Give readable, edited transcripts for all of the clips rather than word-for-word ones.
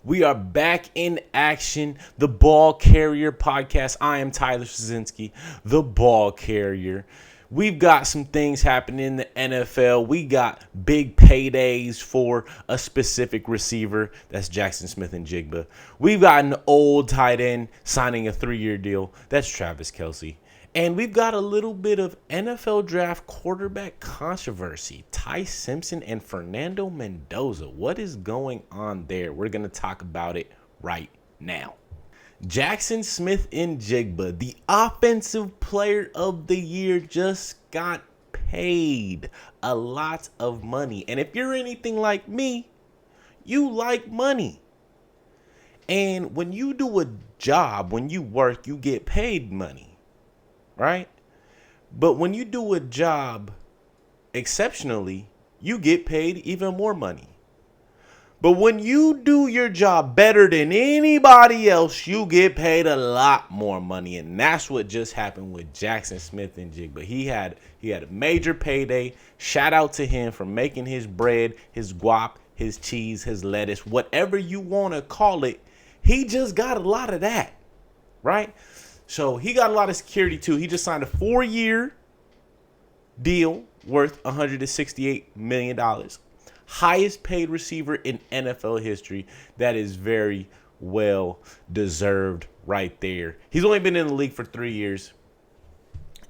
We are back in action. The Ball Carrier Podcast. I am Tyler Szynski, the Ball Carrier. We've got some things happening in the NFL. We got big paydays for a specific receiver. That's Jaxon Smith Njigba. We've got an old tight end signing a 3-year deal. That's Travis Kelce. And we've got a little bit of NFL draft quarterback controversy. Ty Simpson and Fernando Mendoza. What is going on there? We're going to talk about it right now. Jaxon Smith Njigba, the offensive player of the year, just got paid a lot of money. And if you're anything like me, you like money. And when you do a job, when you work, you get paid money. Right? But when you do a job exceptionally, you get paid even more money. But when you do your job better than anybody else, you get paid a lot more money. And that's what just happened with Jaxon Smith Njigba. He had a major payday. Shout out to him for making his bread, his guap, his cheese, his lettuce, whatever you want to call it. He just got a lot of that, right? So he got a lot of security too. He just signed a 4-year deal worth $168 million. Highest paid receiver in NFL history. That is very well deserved right there. He's only been in the league for 3 years,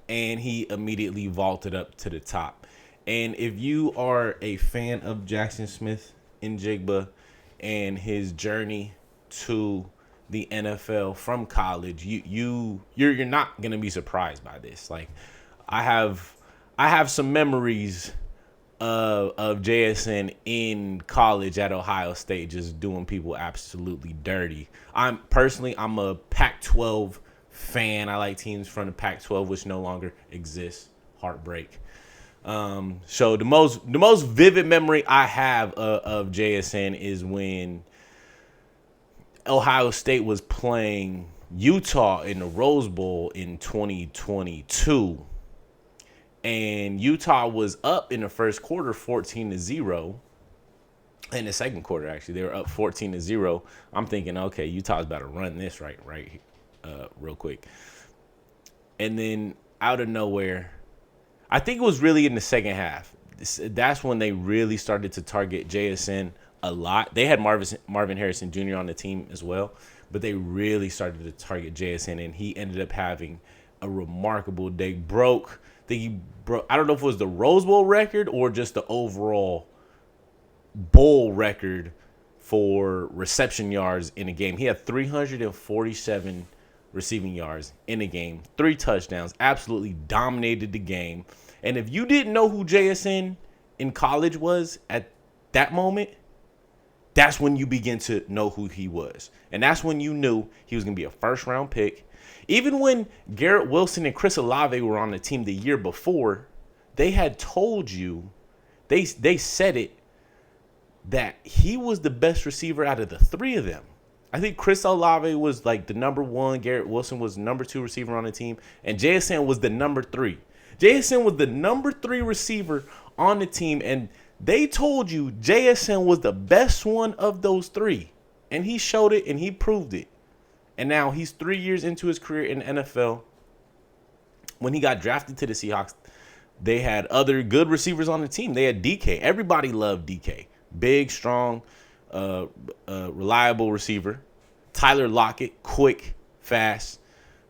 and he immediately vaulted up to the top. And if you are a fan of Jaxon Smith Njigba and his journey to the NFL from college, you're not gonna be surprised by this. Like, I have some memories of JSN in college at Ohio State, just doing people absolutely dirty. I'm a Pac-12 fan. I like teams from the Pac-12, which no longer exists. Heartbreak. So the most vivid memory I have of JSN is when Ohio State was playing Utah in the Rose Bowl in 2022. And Utah was up in the first quarter 14-0. In the second quarter, actually, they were up 14-0. I'm thinking, okay, Utah's about to run this real quick. And then out of nowhere, I think it was really in the second half. That's when they really started to target JSN a lot. They had Marvin Harrison Jr. on the team as well, but they really started to target JSN, and he ended up having a remarkable day. He broke, I don't know if it was the Rose Bowl record or just the overall bowl record for reception yards in a game. He had 347 receiving yards in a game, 3 touchdowns, absolutely dominated the game. And if you didn't know who JSN in college was at that moment, that's when you begin to know who he was. And that's when you knew he was going to be a first-round pick. Even when Garrett Wilson and Chris Olave were on the team the year before, they had told you, they said it, that he was the best receiver out of the 3 of them. I think Chris Olave was like the number 1, Garrett Wilson was the number 2 receiver on the team, and JSN was the number 3. JSN was the number 3 receiver on the team, and they told you JSN was the best one of those 3. And he showed it and he proved it. And now he's 3 years into his career in the NFL. When he got drafted to the Seahawks, they had other good receivers on the team. They had DK. Everybody loved DK. Big, strong, reliable receiver. Tyler Lockett, quick, fast,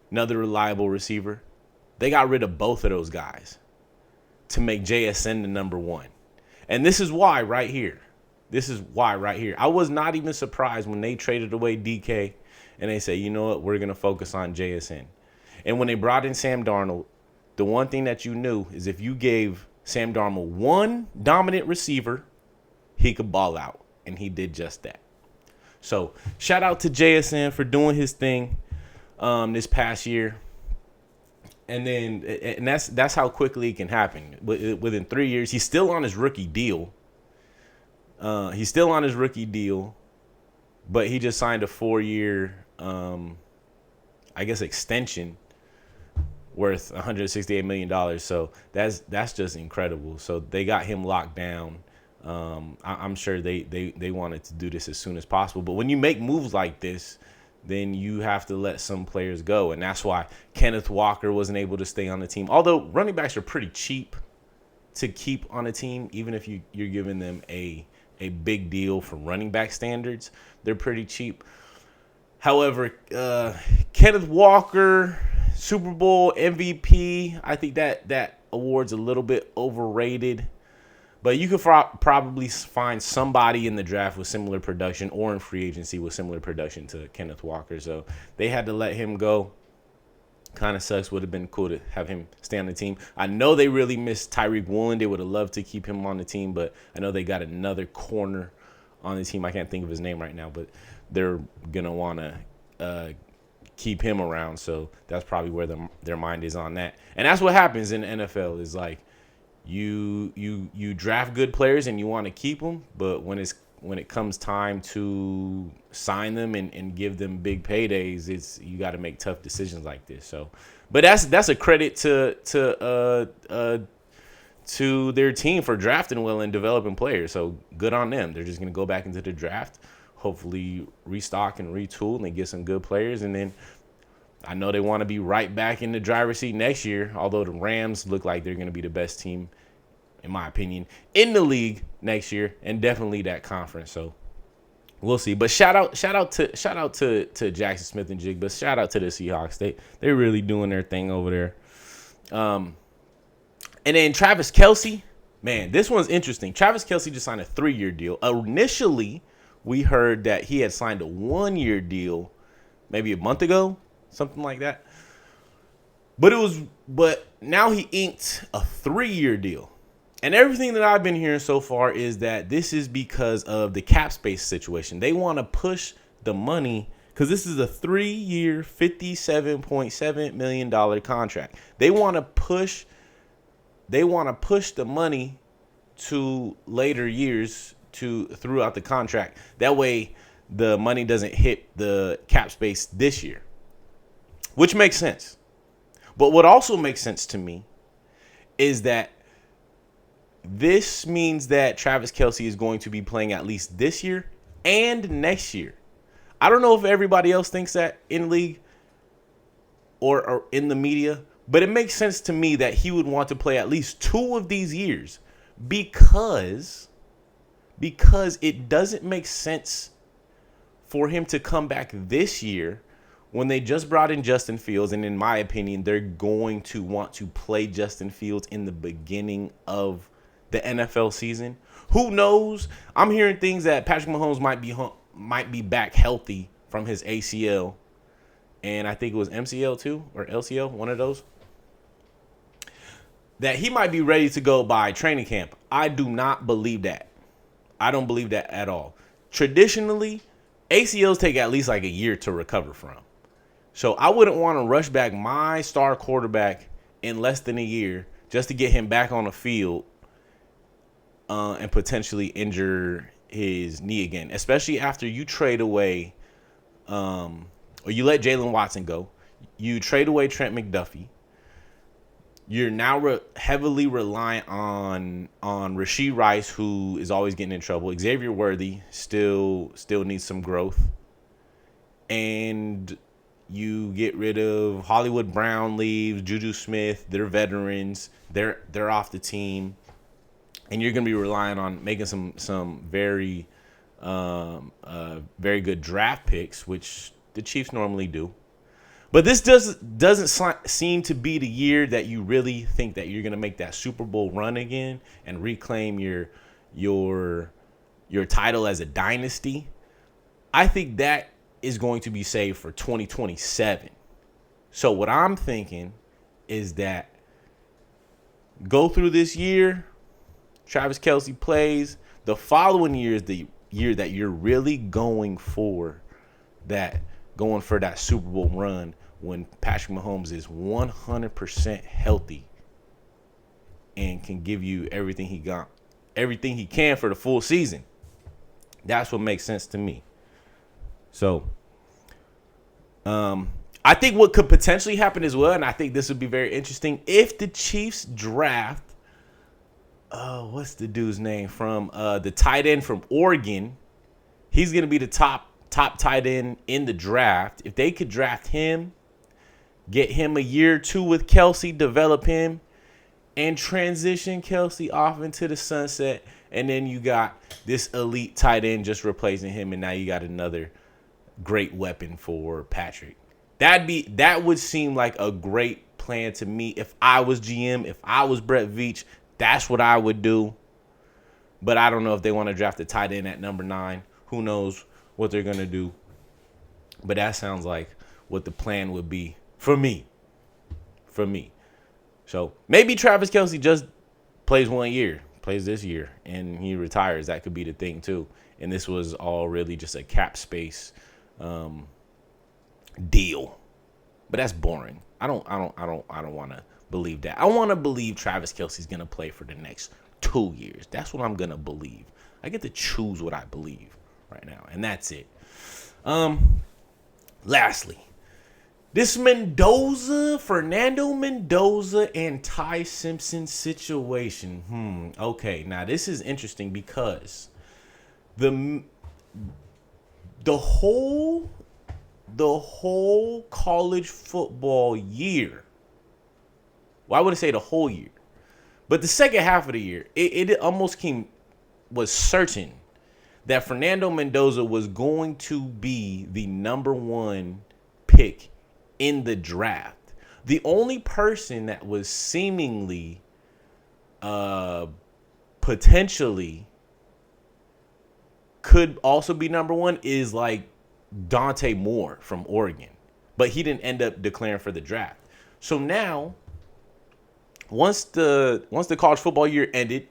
another reliable receiver. They got rid of both of those guys to make JSN the number 1. And this is why right here. I was not even surprised when they traded away DK and they say, you know what, we're going to focus on JSN. And when they brought in Sam Darnold, the one thing that you knew is if you gave Sam Darnold one dominant receiver, he could ball out. And he did just that. So shout out to JSN for doing his thing this past year. And that's how quickly it can happen. Within 3 years, he's still on his rookie deal. But he just signed a 4-year, extension worth $168 million. So that's just incredible. So they got him locked down I'm sure they wanted to do this as soon as possible. But when you make moves like this, then you have to let some players go. And that's why Kenneth Walker wasn't able to stay on the team. Although running backs are pretty cheap to keep on a team, even if you're giving them a big deal for running back standards, they're pretty cheap. However, Kenneth Walker, Super Bowl MVP, I think that award's a little bit overrated. But you could probably find somebody in the draft with similar production or in free agency with similar production to Kenneth Walker. So they had to let him go. Kind of sucks. Would have been cool to have him stay on the team. I know they really missed Tyreek Woolen. They would have loved to keep him on the team, but I know they got another corner on the team. I can't think of his name right now, but they're going to want to keep him around. So that's probably where their mind is on that. And that's what happens in the NFL is like you draft good players and you want to keep them, but when it comes time to sign them and give them big paydays, you got to make tough decisions like this. So, but that's a credit to their team for drafting well and developing players. So good on them. They're just going to go back into the draft, hopefully restock and retool and get some good players. And then I know they want to be right back in the driver's seat next year, although the Rams look like they're going to be the best team, in my opinion, in the league next year, and definitely that conference. So we'll see. But shout out to Jaxon Smith Njigba. Shout out to the Seahawks. They're really doing their thing over there. And then Travis Kelce, man, this one's interesting. Travis Kelce just signed a 3-year deal. Initially, we heard that he had signed a 1-year deal maybe a month ago, something like that. But now he inked a 3-year deal. And everything that I've been hearing so far is that this is because of the cap space situation. They want to push the money because this is a 3-year, $57.7 million contract. They want to push the money to later years throughout the contract. That way the money doesn't hit the cap space this year, which makes sense. But what also makes sense to me is that this means that Travis Kelce is going to be playing at least this year and next year. I don't know if everybody else thinks that in league or in the media, but it makes sense to me that he would want to play at least 2 of these years because it doesn't make sense for him to come back this year when they just brought in Justin Fields. And in my opinion, they're going to want to play Justin Fields in the beginning of the NFL season. Who knows? I'm hearing things that Patrick Mahomes might be back healthy from his ACL. And I think it was MCL too, or LCL, one of those. That he might be ready to go by training camp. I do not believe that. I don't believe that at all. Traditionally, ACLs take at least like a year to recover from. So I wouldn't want to rush back my star quarterback in less than a year just to get him back on the field and potentially injure his knee again, especially after you trade away or you let Jalen Watson go. You trade away Trent McDuffie. You're now heavily reliant on Rashee Rice, who is always getting in trouble. Xavier Worthy still needs some growth. And you get rid of Hollywood Brown leaves, Juju Smith, they're veterans. They're off the team. And you're going to be relying on making some very very good draft picks, which the Chiefs normally do. But this doesn't seem to be the year that you really think that you're going to make that Super Bowl run again and reclaim your title as a dynasty. I think that is going to be saved for 2027. So what I'm thinking is that go through this year, Travis Kelce plays. The following year is the year that you're really going for that Super Bowl run when Patrick Mahomes is 100% healthy and can give you everything he can for the full season. That's what makes sense to me. So, I think what could potentially happen as well, and I think this would be very interesting, if the Chiefs draft what's the dude's name from the tight end from Oregon. He's gonna be the top tight end in the draft. If they could draft him, get him a year or two with Kelce, develop him, and transition Kelce off into the sunset, and then you got this elite tight end just replacing him, and now you got another great weapon for Patrick. That would seem like a great plan to me if I was GM, if I was Brett Veach. That's what I would do. But I don't know if they want to draft a tight end at number 9. Who knows what they're gonna do? But that sounds like what the plan would be for me. So maybe Travis Kelce just plays 1 year, plays this year, and he retires. That could be the thing too. And this was all really just a cap space deal. But that's boring. I don't want to believe that. I want to believe Travis Kelce's gonna play for the next 2 years. That's what I'm gonna believe. I get to choose what I believe right now, and that's it. Lastly, this Fernando Mendoza and Ty Simpson situation. Okay, now this is interesting because the whole college football year. Well, I wouldn't say the whole year, but the second half of the year, it almost was certain that Fernando Mendoza was going to be the number 1 pick in the draft. The only person that was seemingly potentially could also be number 1 is like Dante Moore from Oregon, but he didn't end up declaring for the draft. So now, once the college football year ended,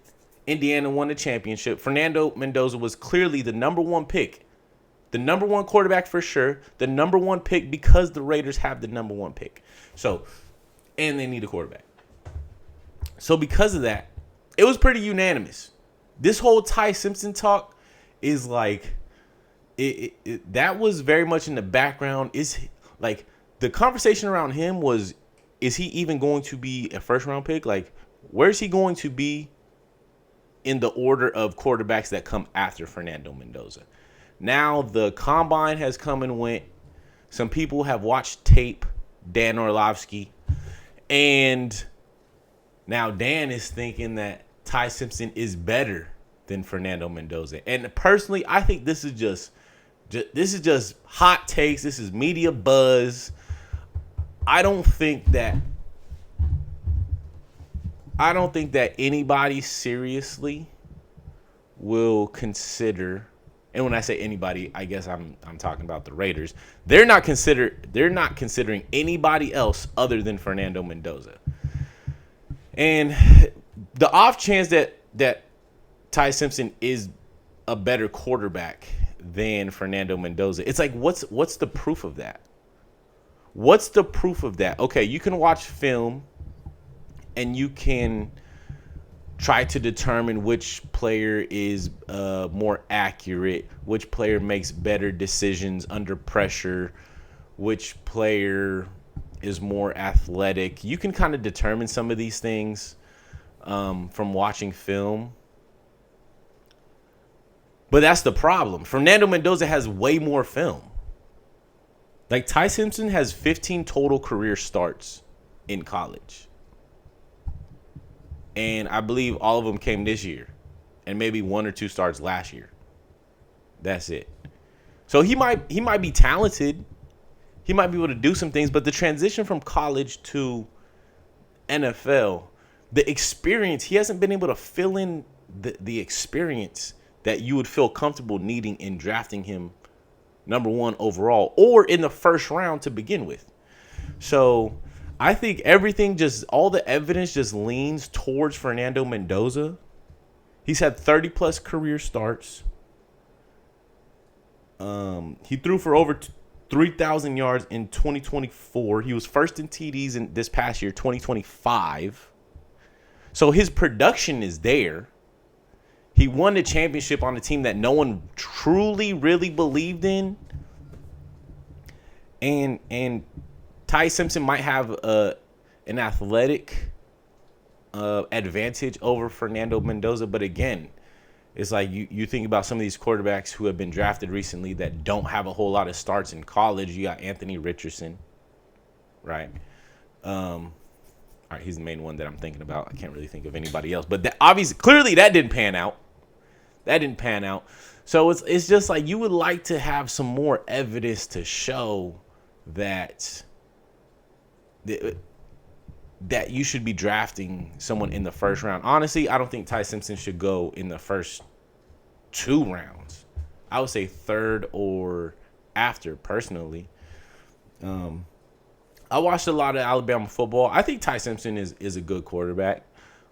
Indiana won the championship. Fernando Mendoza was clearly the number 1 pick, the number 1 quarterback for sure, the number 1 pick because the Raiders have the number 1 pick. So, and they need a quarterback. So because of that, it was pretty unanimous. This whole Ty Simpson talk is like, that was very much in the background. Is like the conversation around him was, is he even going to be a first round pick? Like, where's he going to be in the order of quarterbacks that come after Fernando Mendoza? Now the combine has come and went. Some people have watched tape, Dan Orlovsky, and now Dan is thinking that Ty Simpson is better than Fernando Mendoza. And personally, I think this is just hot takes. This is media buzz. I don't think that anybody seriously will consider, and when I say anybody, I guess I'm talking about the Raiders. They're not considering anybody else other than Fernando Mendoza. And the off chance that Ty Simpson is a better quarterback than Fernando Mendoza, it's like, what's the proof of that? What's the proof of that? Okay, you can watch film and you can try to determine which player is more accurate, which player makes better decisions under pressure, which player is more athletic. You can kind of determine some of these things from watching film. But that's the problem. Fernando Mendoza has way more film. Like, Ty Simpson has 15 total career starts in college. And I believe all of them came this year. And maybe 1 or 2 starts last year. That's it. So he might be talented. He might be able to do some things. But the transition from college to NFL, the experience, he hasn't been able to fill in the experience that you would feel comfortable needing in drafting him number 1 overall or in the first round to begin with. So I think all the evidence just leans towards Fernando Mendoza. He's had 30 plus career starts. He threw for over 3,000 yards in 2024. He was first in TDs in this past year, 2025. So his production is there. He won the championship on a team that no one truly, really believed in. And Ty Simpson might have an athletic advantage over Fernando Mendoza. But again, it's like you think about some of these quarterbacks who have been drafted recently that don't have a whole lot of starts in college. You got Anthony Richardson, right? All right, he's the main one that I'm thinking about. I can't really think of anybody else. But that, obviously, clearly that didn't pan out. So it's just like you would like to have some more evidence to show that that you should be drafting someone in the first round. Honestly, I don't think Ty Simpson should go in the first 2 rounds. I would say third or after, personally. I watched a lot of Alabama football. I think Ty Simpson is a good quarterback.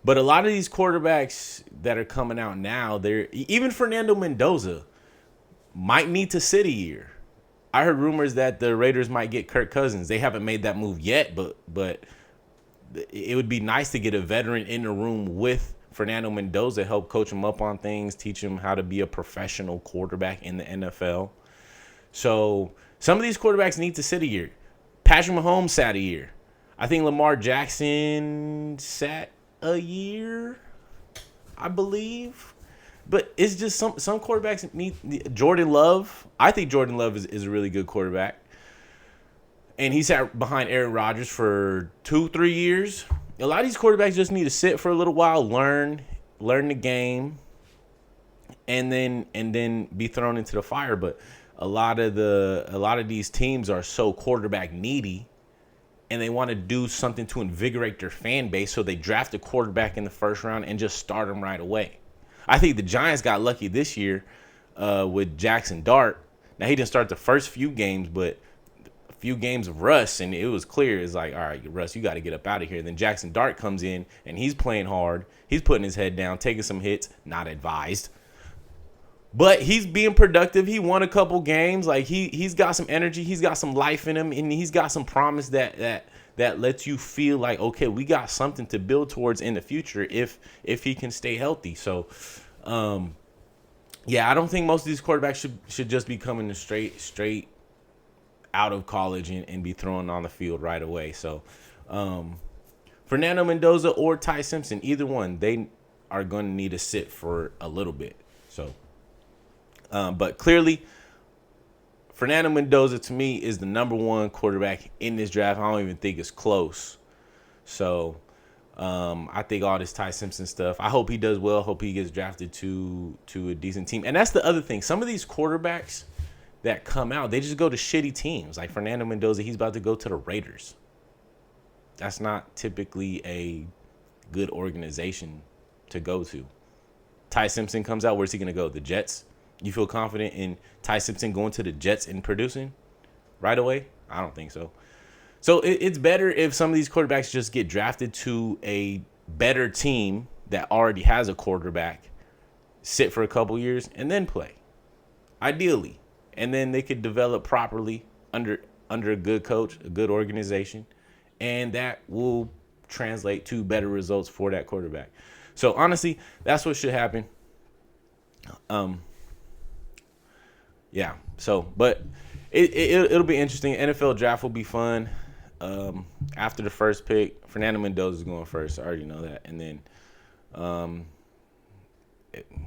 But a lot of these quarterbacks that are coming out now, even Fernando Mendoza might need to sit a year. I heard rumors that the Raiders might get Kirk Cousins. They haven't made that move yet, but it would be nice to get a veteran in the room with Fernando Mendoza, help coach him up on things, teach him how to be a professional quarterback in the NFL. So some of these quarterbacks need to sit a year. Patrick Mahomes sat a year. I think Lamar Jackson sat a year, I believe. But it's just some quarterbacks need. Jordan Love. I think Jordan Love is a really good quarterback. And he sat behind Aaron Rodgers for 2-3 years. A lot of these quarterbacks just need to sit for a little while, learn the game, and then be thrown into the fire. But a lot of these teams are so quarterback needy, and they want to do something to invigorate their fan base, so they draft a quarterback in the first round and just start him right away. I think the Giants got lucky this year with Jackson Dart. Now, he didn't start the first few games, but a few games of Russ, and it was clear. It's like, all right, Russ, you got to get up out of here. Then Jackson Dart comes in, and he's playing hard. He's putting his head down, taking some hits, not advised. But he's being productive. He won a couple games. Like he's got some energy. He's got some life in him, and he's got some promise that lets you feel like, okay, we got something to build towards in the future if he can stay healthy. So, yeah, I don't think most of these quarterbacks should just be coming to straight out of college and be thrown on the field right away. So, Fernando Mendoza or Ty Simpson, either one, they are going to need to sit for a little bit. So. But clearly, Fernando Mendoza, to me, is the number one quarterback in this draft. I don't even think it's close. So I think all this Ty Simpson stuff, I hope he does well. Hope he gets drafted to a decent team. And that's the other thing. Some of these quarterbacks that come out, they just go to shitty teams. Like Fernando Mendoza, he's about to go to the Raiders. That's not typically a good organization to go to. Ty Simpson comes out. Where's he going to go? The Jets? You feel confident in Ty Simpson going to the Jets and producing right away? I don't think so. So it's better if some of these quarterbacks just get drafted to a better team that already has a quarterback, sit for a couple years, and then play, ideally. And then they could develop properly under a good coach, a good organization, and that will translate to better results for that quarterback. So honestly, that's what should happen. Yeah, so, but it'll be interesting. NFL draft will be fun. After the first pick, Fernando Mendoza is going first. I already know that. And then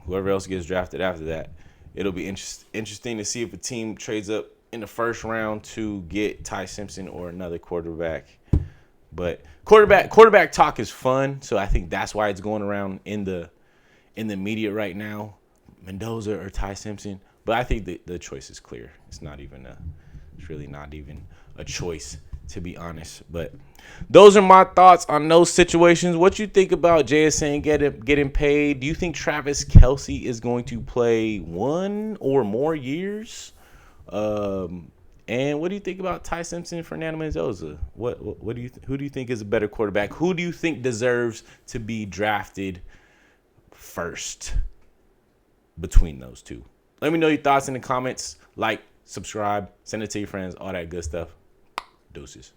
whoever else gets drafted after that, it'll be interesting to see if a team trades up in the first round to get Ty Simpson or another quarterback. But quarterback talk is fun, so I think that's why it's going around in the media right now. Mendoza or Ty Simpson. But I think the choice is clear. It's really not even a choice, to be honest. But those are my thoughts on those situations. What you think about JSN getting paid? Do you think Travis Kelce is going to play 1 or more years? And what do you think about Ty Simpson and Fernando Mendoza? Who do you think is a better quarterback? Who do you think deserves to be drafted first between those two? Let me know your thoughts in the comments. Like, subscribe, send it to your friends, all that good stuff. Deuces.